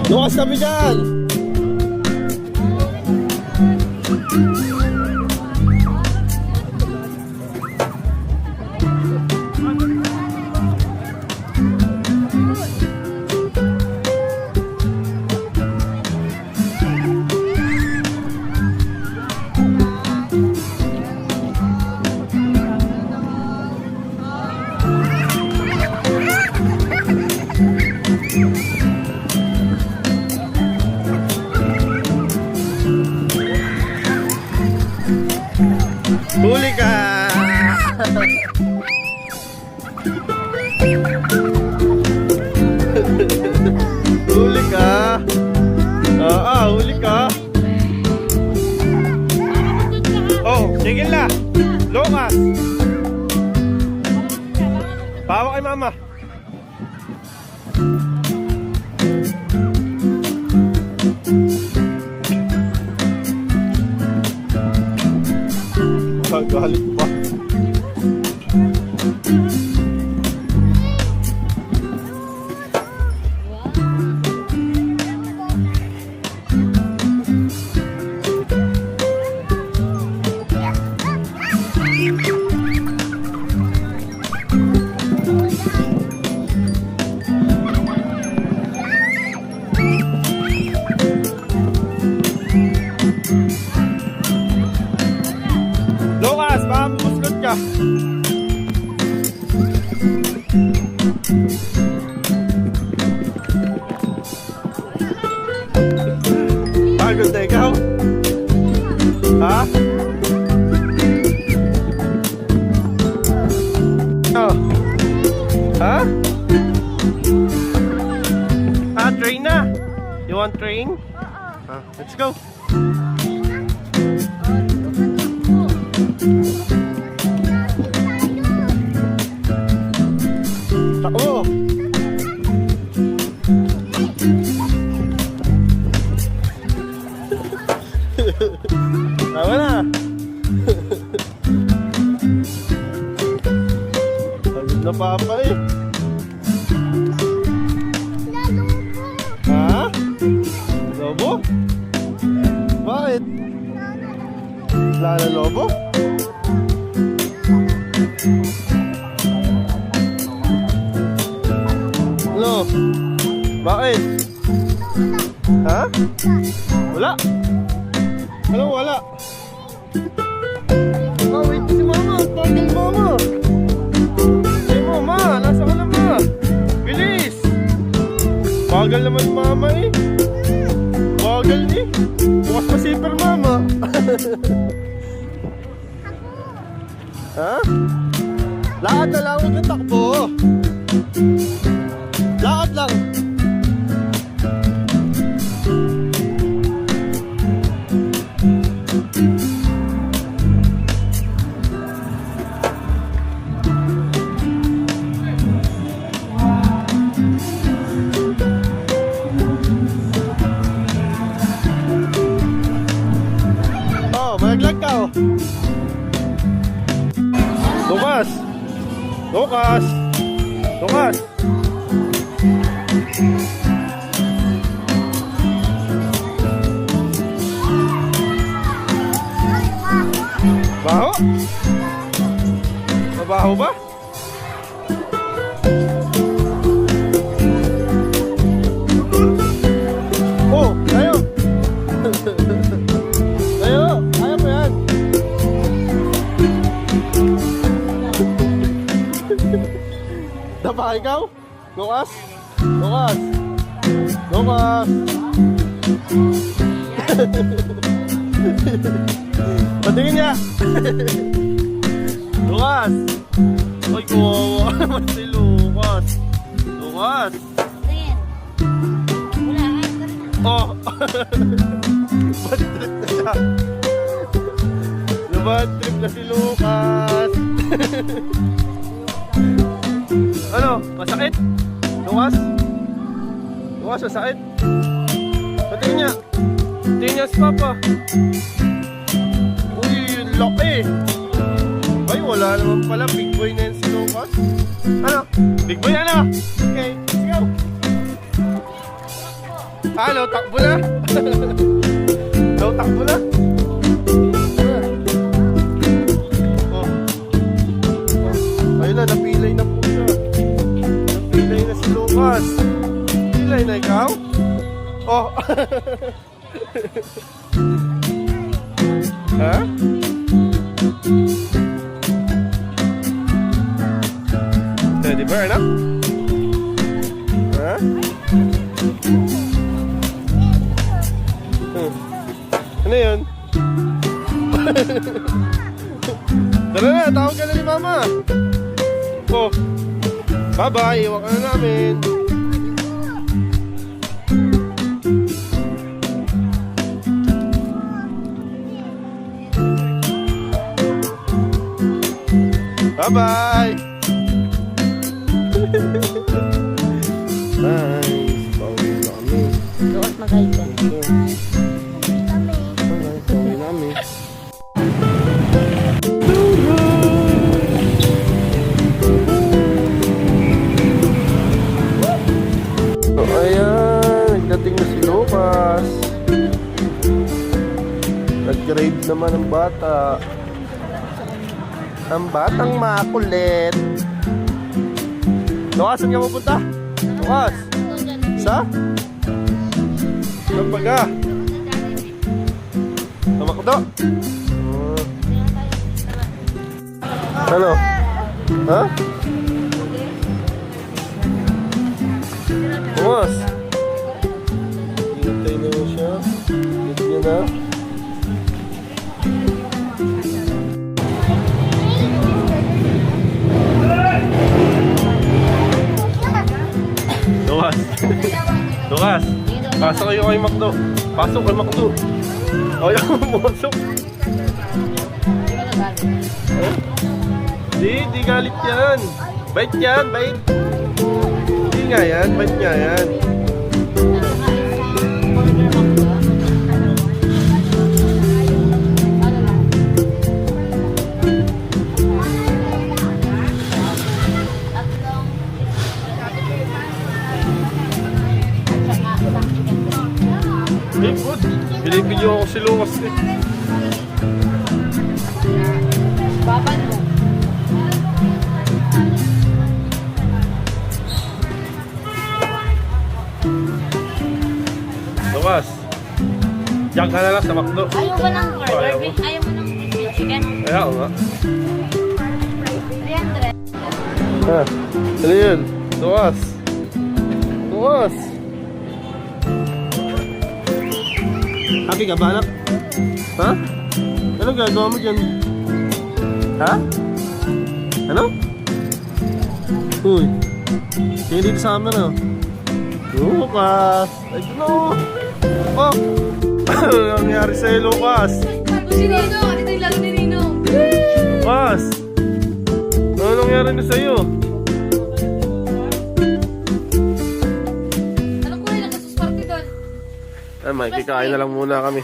Lukas kami dyan! Huli ka! Huli ka! Huli ka! Oh, sige na! Lukas! Bawa kay mama! Galit pa. Lukas, baka musgot ka. Pagod na ikaw? Ha? Oh. Ha? Train na? You want train? Let's go. Takbo! Tama na! Pagod na papa eh! Ha? Lobo? Bakit? Lala lobo? Ano? Bakit? Ha? Wala? Anong wala? Oh, wait si mama. Tawagin mama. Hey mama, nasa ka na ba? Bilis! Bagal naman mama eh. Bagal eh. Bukas pa zipper mama. Ha? Lakad na lang, huwag na takbo. Lakad lang. Oh, malaglag ka oh. Lukas! Lukas! Lukas! Baho? Mabaho ba? Oh, tayo! Tayo! Kaya mo yan! Dapa ikaw? Lukas? Lukas! Lukas! Patingin niya! Lukas! Ay, kawawa naman si Lukas! Lukas! Oh! Bad trip na siya! Bad trip na si Lukas! Ano? Masakit? Lukas? Lukas, masakit? Patingin niya! Patingin niya si Papa! Uy, laki! Ay, wala naman pala. Big boy na yan si Lucas. Ano? Big boy ano? Okay, let's go. Ano? Takbo na? Daw takbo na? Oh. Ayun na, napilay na po siya. Napilay na si Lucas. Pilay na ikaw? Oh. Ha? Teddy bear, no? Ha? Ano yun? Tara na, tawag ka na ni Mama. Oh. Bye-bye, iwan ka na namin. Bye-bye! Nice! Pauwi na kami. Doon mag-iPad. Pauwi na kami. So, ayan! Nagdating na si Lucas. Nag-grade naman ang bata. Ang batang makulit. Lucas, saan ka pupunta? Lucas? Sa? Saan baga? Sa Makdo? Ano? Ha? Lucas? Hintay na mo siya. Hintay niya na. Lucas. Lucas. Pasok kayo kay Makdo. Pasok kay Makdo. Ayaw mo pumasok. Di galit yan. Bait yan, bait. Di nga yan, bait nga yan. Good. Binibigyan ako si Lucas eh. Baban mo. Lucas, diyan ka na lang sa Makdo. Ayaw ba ng Ayaw burger? mo? Ayaw mo ng chicken? Ayaw nga. 300. Ha? Ano yun? Lucas. Lucas. Happy ka ba, anak? Ha? Ano gagawa mo dyan? Ha? Ano? Uy. Tingin dito sa amin, ano? Lucas! Ay, no! Oh! Ano nangyari sa'yo, Lucas? Si Nino! Dito yung laro ni Nino! Lucas! Ano nangyari na sa'yo? Anong kulay na kasus party doon? Ay, makikikain na lang muna kami.